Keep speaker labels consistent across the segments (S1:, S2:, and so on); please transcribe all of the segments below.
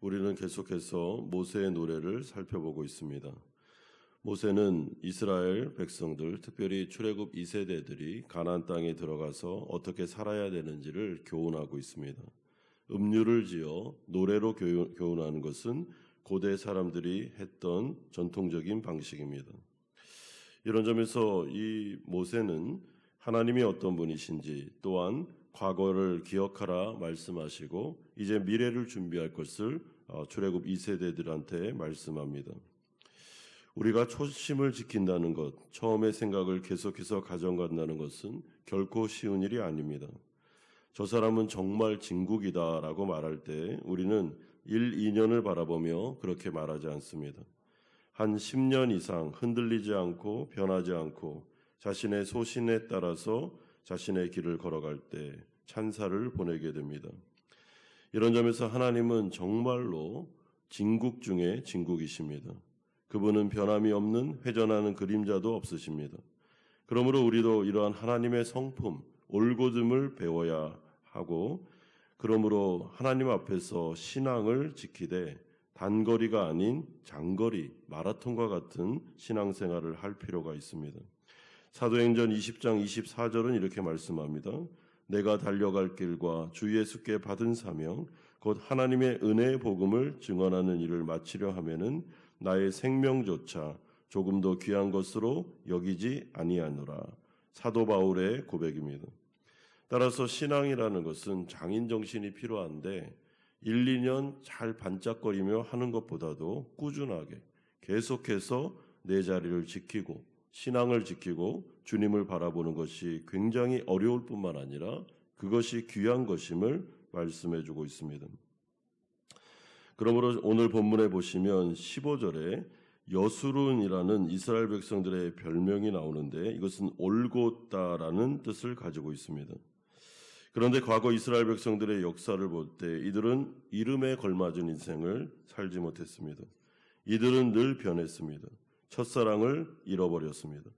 S1: 우리는 계속해서 모세의 노래를 살펴보고 있습니다. 모세는 이스라엘 백성들, 특별히 출애굽 2세대들이 가나안 땅에 들어가서 어떻게 살아야 되는지를 교훈하고 있습니다. 음유를 지어 노래로 교훈하는 것은 고대 사람들이 했던 전통적인 방식입니다. 이런 점에서 이 모세는 하나님이 어떤 분이신지, 또한 과거를 기억하라 말씀하시고 이제 미래를 준비할 것을 출애굽 2세대들한테 말씀합니다. 우리가 초심을 지킨다는 것, 처음의 생각을 계속해서 가져간다는 것은 결코 쉬운 일이 아닙니다. 저 사람은 정말 진국이다라고 말할 때 우리는 1, 2년을 바라보며 그렇게 말하지 않습니다. 한 10년 이상 흔들리지 않고 변하지 않고 자신의 소신에 따라서 자신의 길을 걸어갈 때 찬사를 보내게 됩니다. 이런 점에서 하나님은 정말로 진국 중에 진국이십니다. 그분은 변함이 없는 회전하는 그림자도 없으십니다. 그러므로 우리도 이러한 하나님의 성품, 올곧음을 배워야 하고, 그러므로 하나님 앞에서 신앙을 지키되 단거리가 아닌 장거리, 마라톤과 같은 신앙생활을 할 필요가 있습니다. 사도행전 20장 24절은 이렇게 말씀합니다. 내가 달려갈 길과 주 예수께 받은 사명, 곧 하나님의 은혜의 복음을 증언하는 일을 마치려 하면은 나의 생명조차 조금도 귀한 것으로 여기지 아니하노라. 사도 바울의 고백입니다. 따라서 신앙이라는 것은 장인정신이 필요한데 1, 2년 잘 반짝거리며 하는 것보다도 꾸준하게 계속해서 내 자리를 지키고 신앙을 지키고 주님을 바라보는 것이 굉장히 어려울 뿐만 아니라 그것이 귀한 것임을 말씀해 주고 있습니다. 그러므로 오늘 본문에 보시면 15절에 여수룬이라는 이스라엘 백성들의 별명이 나오는데 이것은 올곧다라는 뜻을 가지고 있습니다. 그런데 과거 이스라엘 백성들의 역사를 볼 때 이들은 이름에 걸맞은 인생을 살지 못했습니다. 이들은 늘 변했습니다. 첫사랑을 잃어버렸습니다.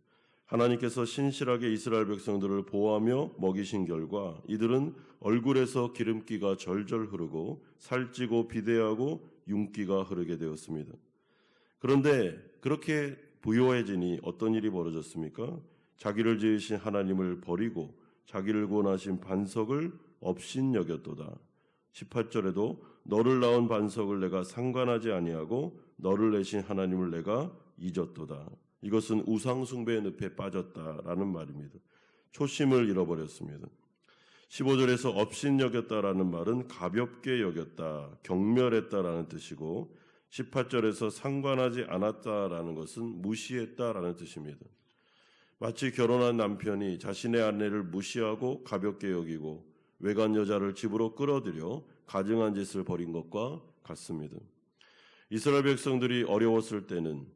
S1: 하나님께서 신실하게 이스라엘 백성들을 보호하며 먹이신 결과 이들은 얼굴에서 기름기가 절절 흐르고 살찌고 비대하고 윤기가 흐르게 되었습니다. 그런데 그렇게 부요해지니 어떤 일이 벌어졌습니까? 자기를 지으신 하나님을 버리고 자기를 구원하신 반석을 업신여겼도다. 18절에도 너를 낳은 반석을 내가 상관하지 아니하고 너를 내신 하나님을 내가 잊었도다. 이것은 우상숭배의 늪에 빠졌다라는 말입니다. 초심을 잃어버렸습니다. 15절에서 업신여겼다라는 말은 가볍게 여겼다, 경멸했다라는 뜻이고 18절에서 상관하지 않았다라는 것은 무시했다라는 뜻입니다. 마치 결혼한 남편이 자신의 아내를 무시하고 가볍게 여기고 외간 여자를 집으로 끌어들여 가증한 짓을 벌인 것과 같습니다. 이스라엘 백성들이 어려웠을 때는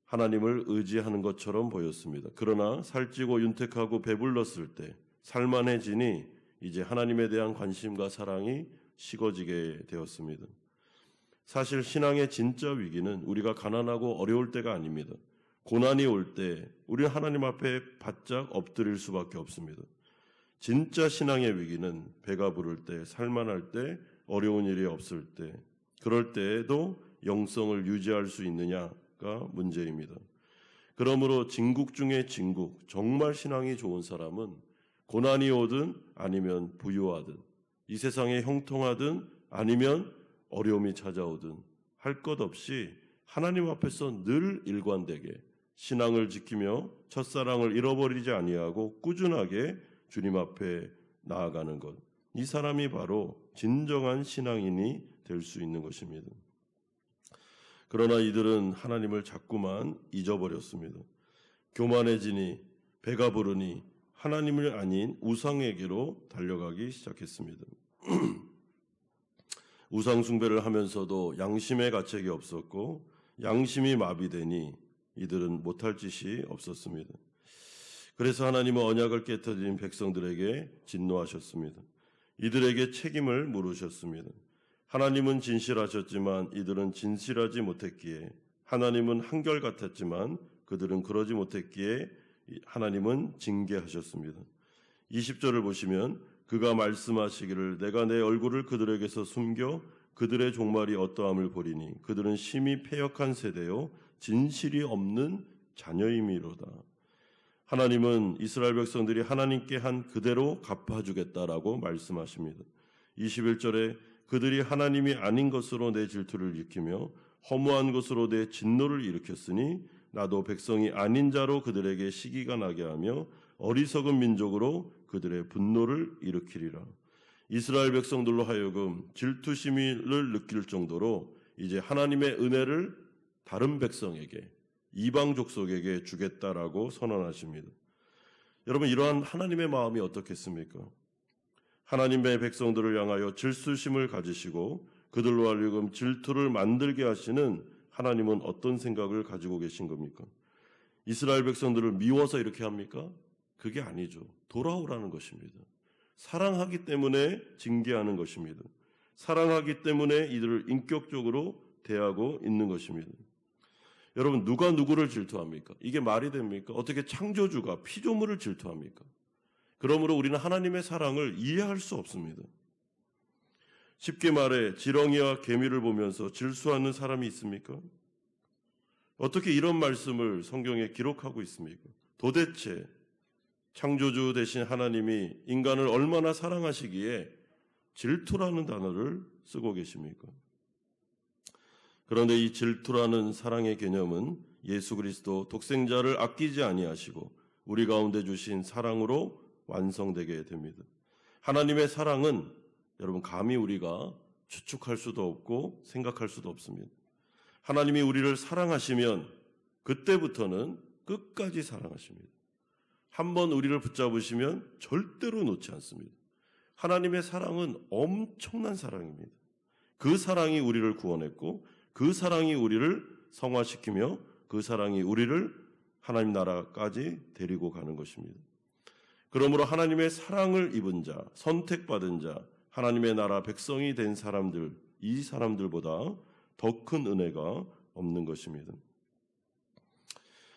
S1: 하나님을 의지하는 것처럼 보였습니다. 그러나 살찌고 윤택하고 배불렀을 때 살만해지니 이제 하나님에 대한 관심과 사랑이 식어지게 되었습니다. 사실 신앙의 진짜 위기는 우리가 가난하고 어려울 때가 아닙니다. 고난이 올 때 우리는 하나님 앞에 바짝 엎드릴 수밖에 없습니다. 진짜 신앙의 위기는 배가 부를 때, 살만할 때, 어려운 일이 없을 때, 그럴 때에도 영성을 유지할 수 있느냐가 문제입니다. 그러므로 진국 중에 진국, 정말 신앙이 좋은 사람은 고난이 오든 아니면 부유하든 이 세상에 형통하든 아니면 어려움이 찾아오든 할 것 없이 하나님 앞에서 늘 일관되게 신앙을 지키며 첫사랑을 잃어버리지 아니하고 꾸준하게 주님 앞에 나아가는 것. 이 사람이 바로 진정한 신앙인이 될 수 있는 것입니다. 그러나 이들은 하나님을 자꾸만 잊어버렸습니다. 교만해지니 배가 부르니 하나님을 아닌 우상에게로 달려가기 시작했습니다. 우상 숭배를 하면서도 양심의 가책이 없었고 양심이 마비되니 이들은 못할 짓이 없었습니다. 그래서 하나님은 언약을 깨뜨린 백성들에게 진노하셨습니다. 이들에게 책임을 물으셨습니다. 하나님은 진실하셨지만 이들은 진실하지 못했기에, 하나님은 한결같았지만 그들은 그러지 못했기에 하나님은 징계하셨습니다. 20절을 보시면 그가 말씀하시기를 내가 내 얼굴을 그들에게서 숨겨 그들의 종말이 어떠함을 보리니 그들은 심히 패역한 세대요 진실이 없는 자녀임이로다. 하나님은 이스라엘 백성들이 하나님께 한 그대로 갚아주겠다라고 말씀하십니다. 21절에 그들이 하나님이 아닌 것으로 내 질투를 일으키며 허무한 것으로 내 진노를 일으켰으니 나도 백성이 아닌 자로 그들에게 시기가 나게 하며 어리석은 민족으로 그들의 분노를 일으키리라. 이스라엘 백성들로 하여금 질투심을 느낄 정도로 이제 하나님의 은혜를 다른 백성에게, 이방 족속에게 주겠다라고 선언하십니다. 여러분, 이러한 하나님의 마음이 어떻겠습니까? 하나님의 백성들을 향하여 질투심을 가지시고 그들로 하여금 질투를 만들게 하시는 하나님은 어떤 생각을 가지고 계신 겁니까? 이스라엘 백성들을 미워서 이렇게 합니까? 그게 아니죠. 돌아오라는 것입니다. 사랑하기 때문에 징계하는 것입니다. 사랑하기 때문에 이들을 인격적으로 대하고 있는 것입니다. 여러분, 누가 누구를 질투합니까? 이게 말이 됩니까? 어떻게 창조주가 피조물을 질투합니까? 그러므로 우리는 하나님의 사랑을 이해할 수 없습니다. 쉽게 말해 지렁이와 개미를 보면서 질투하는 사람이 있습니까? 어떻게 이런 말씀을 성경에 기록하고 있습니까? 도대체 창조주 되신 하나님이 인간을 얼마나 사랑하시기에 질투라는 단어를 쓰고 계십니까? 그런데 이 질투라는 사랑의 개념은 예수 그리스도 독생자를 아끼지 아니하시고 우리 가운데 주신 사랑으로 완성되게 됩니다. 하나님의 사랑은 여러분 감히 우리가 추측할 수도 없고 생각할 수도 없습니다. 하나님이 우리를 사랑하시면 그때부터는 끝까지 사랑하십니다. 한번 우리를 붙잡으시면 절대로 놓지 않습니다. 하나님의 사랑은 엄청난 사랑입니다. 그 사랑이 우리를 구원했고 그 사랑이 우리를 성화시키며 그 사랑이 우리를 하나님 나라까지 데리고 가는 것입니다. 그러므로 하나님의 사랑을 입은 자, 선택받은 자, 하나님의 나라 백성이 된 사람들, 이 사람들보다 더 큰 은혜가 없는 것입니다.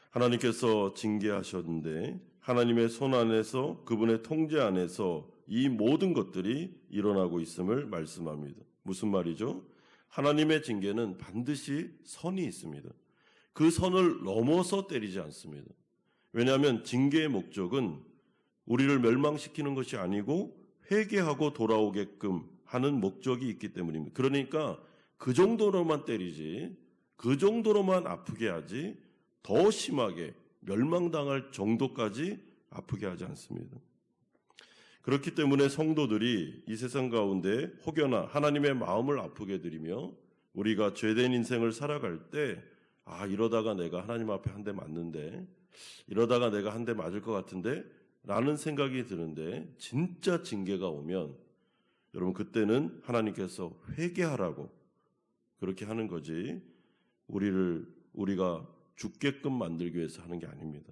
S1: 하나님께서 징계하셨는데 하나님의 손 안에서 그분의 통제 안에서 이 모든 것들이 일어나고 있음을 말씀합니다. 무슨 말이죠? 하나님의 징계는 반드시 선이 있습니다. 그 선을 넘어서 때리지 않습니다. 왜냐하면 징계의 목적은 우리를 멸망시키는 것이 아니고 회개하고 돌아오게끔 하는 목적이 있기 때문입니다. 그러니까 그 정도로만 때리지, 그 정도로만 아프게 하지 더 심하게 멸망당할 정도까지 아프게 하지 않습니다. 그렇기 때문에 성도들이 이 세상 가운데 혹여나 하나님의 마음을 아프게 해드리며 우리가 죄된 인생을 살아갈 때 이러다가 내가 하나님 앞에 한 대 맞는데, 이러다가 내가 한 대 맞을 것 같은데 라는 생각이 드는데 진짜 징계가 오면 여러분 그때는 하나님께서 회개하라고 그렇게 하는 거지 우리가 죽게끔 만들기 위해서 하는 게 아닙니다.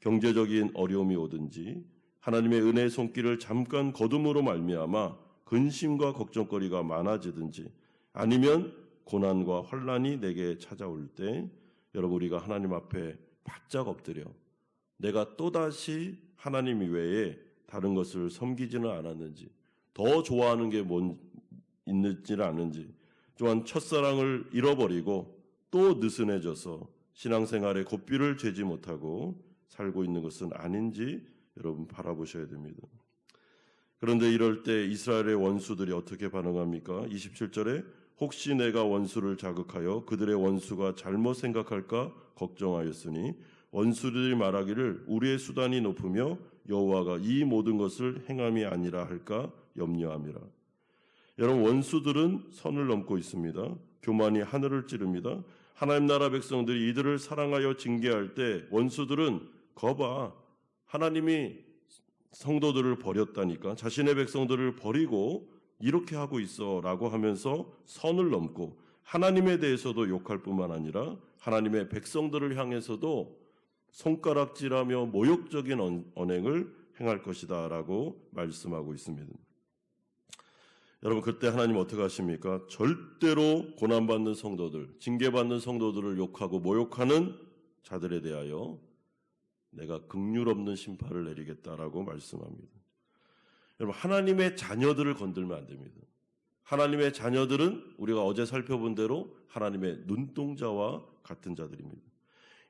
S1: 경제적인 어려움이 오든지 하나님의 은혜의 손길을 잠깐 거둠으로 말미암아 근심과 걱정거리가 많아지든지 아니면 고난과 환난이 내게 찾아올 때 여러분 우리가 하나님 앞에 바짝 엎드려 내가 또다시 하나님 외에 다른 것을 섬기지는 않았는지, 더 좋아하는 게 있는지는 않은지, 또한 첫사랑을 잃어버리고 또 느슨해져서 신앙생활에 고삐를 죄지 못하고 살고 있는 것은 아닌지 여러분 바라보셔야 됩니다. 그런데 이럴 때 이스라엘의 원수들이 어떻게 반응합니까? 27절에 혹시 내가 원수를 자극하여 그들의 원수가 잘못 생각할까 걱정하였으니 원수들이 말하기를 우리의 수단이 높으며 여호와가 이 모든 것을 행함이 아니라 할까 염려함이라. 여러분 원수들은 선을 넘고 있습니다. 교만이 하늘을 찌릅니다. 하나님 나라 백성들이 이들을 사랑하여 징계할 때 원수들은 거봐 하나님이 성도들을 버렸다니까 자신의 백성들을 버리고 이렇게 하고 있어 라고 하면서 선을 넘고 하나님에 대해서도 욕할 뿐만 아니라 하나님의 백성들을 향해서도 손가락질하며 모욕적인 언행을 행할 것이다 라고 말씀하고 있습니다. 여러분 그때 하나님 어떻게 하십니까? 절대로 고난받는 성도들, 징계받는 성도들을 욕하고 모욕하는 자들에 대하여 내가 긍휼 없는 심판을 내리겠다라고 말씀합니다. 여러분 하나님의 자녀들을 건들면 안 됩니다. 하나님의 자녀들은 우리가 어제 살펴본 대로 하나님의 눈동자와 같은 자들입니다.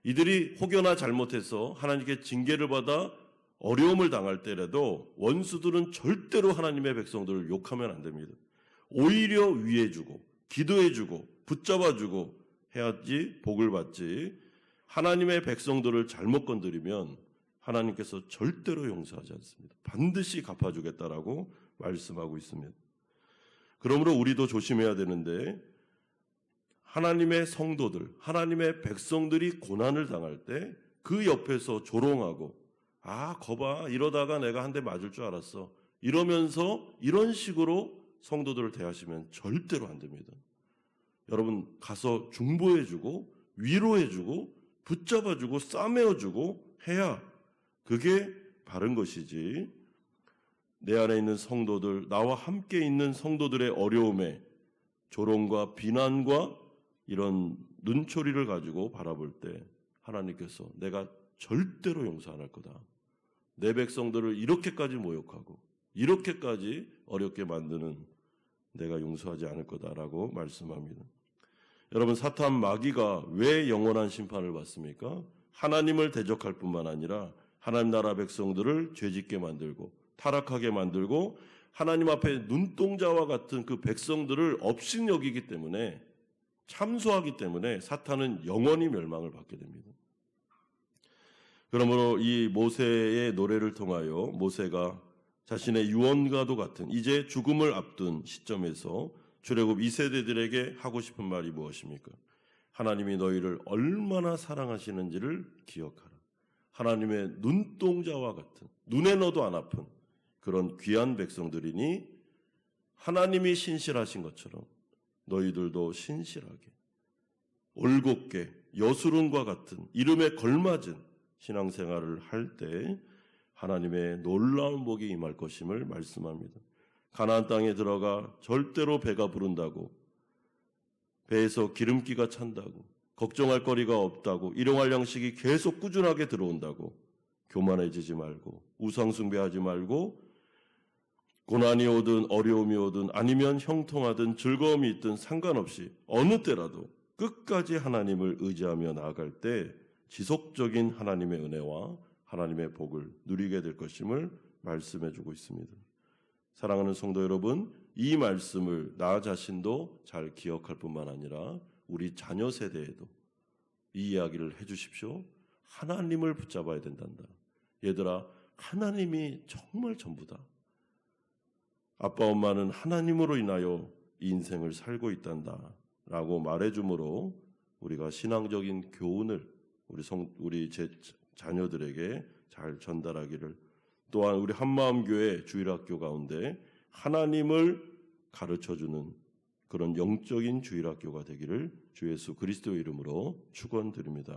S1: 이들이 혹여나 잘못해서 하나님께 징계를 받아 어려움을 당할 때라도 원수들은 절대로 하나님의 백성들을 욕하면 안 됩니다. 오히려 위해주고 기도해주고 붙잡아주고 해야지 복을 받지, 하나님의 백성들을 잘못 건드리면 하나님께서 절대로 용서하지 않습니다. 반드시 갚아주겠다라고 말씀하고 있습니다. 그러므로 우리도 조심해야 되는데, 하나님의 성도들, 하나님의 백성들이 고난을 당할 때 그 옆에서 조롱하고 거봐 이러다가 내가 한 대 맞을 줄 알았어 이러면서 이런 식으로 성도들을 대하시면 절대로 안 됩니다. 여러분 가서 중보해주고 위로해주고 붙잡아주고 싸매어주고 해야 그게 바른 것이지, 내 안에 있는 성도들, 나와 함께 있는 성도들의 어려움에 조롱과 비난과 이런 눈초리를 가지고 바라볼 때 하나님께서 내가 절대로 용서 안 할 거다, 내 백성들을 이렇게까지 모욕하고 이렇게까지 어렵게 만드는 내가 용서하지 않을 거다라고 말씀합니다. 여러분, 사탄 마귀가 왜 영원한 심판을 받습니까? 하나님을 대적할 뿐만 아니라 하나님 나라 백성들을 죄짓게 만들고 타락하게 만들고 하나님 앞에 눈동자와 같은 그 백성들을 업신여기기 때문에, 참소하기 때문에 사탄은 영원히 멸망을 받게 됩니다. 그러므로 이 모세의 노래를 통하여 모세가 자신의 유언과도 같은 이제 죽음을 앞둔 시점에서 출애굽 2세대들에게 하고 싶은 말이 무엇입니까? 하나님이 너희를 얼마나 사랑하시는지를 기억하라. 하나님의 눈동자와 같은, 눈에 넣어도 안 아픈 그런 귀한 백성들이니 하나님이 신실하신 것처럼 너희들도 신실하게 올곧게 여수론과 같은 이름에 걸맞은 신앙생활을 할 때 하나님의 놀라운 복이 임할 것임을 말씀합니다. 가나안 땅에 들어가 절대로 배가 부른다고, 배에서 기름기가 찬다고, 걱정할 거리가 없다고, 일용할 양식이 계속 꾸준하게 들어온다고 교만해지지 말고 우상 숭배하지 말고, 고난이 오든 어려움이 오든 아니면 형통하든 즐거움이 있든 상관없이 어느 때라도 끝까지 하나님을 의지하며 나아갈 때 지속적인 하나님의 은혜와 하나님의 복을 누리게 될 것임을 말씀해주고 있습니다. 사랑하는 성도 여러분, 이 말씀을 나 자신도 잘 기억할 뿐만 아니라 우리 자녀 세대에도 이 이야기를 해주십시오. 하나님을 붙잡아야 된단다. 얘들아, 하나님이 정말 전부다. 아빠 엄마는 하나님으로 인하여 이 인생을 살고 있단다 라고 말해주므로 우리가 신앙적인 교훈을 우리 제 자녀들에게 잘 전달하기를, 또한 우리 한마음교회 주일학교 가운데 하나님을 가르쳐주는 그런 영적인 주일학교가 되기를 주 예수 그리스도의 이름으로 축원드립니다.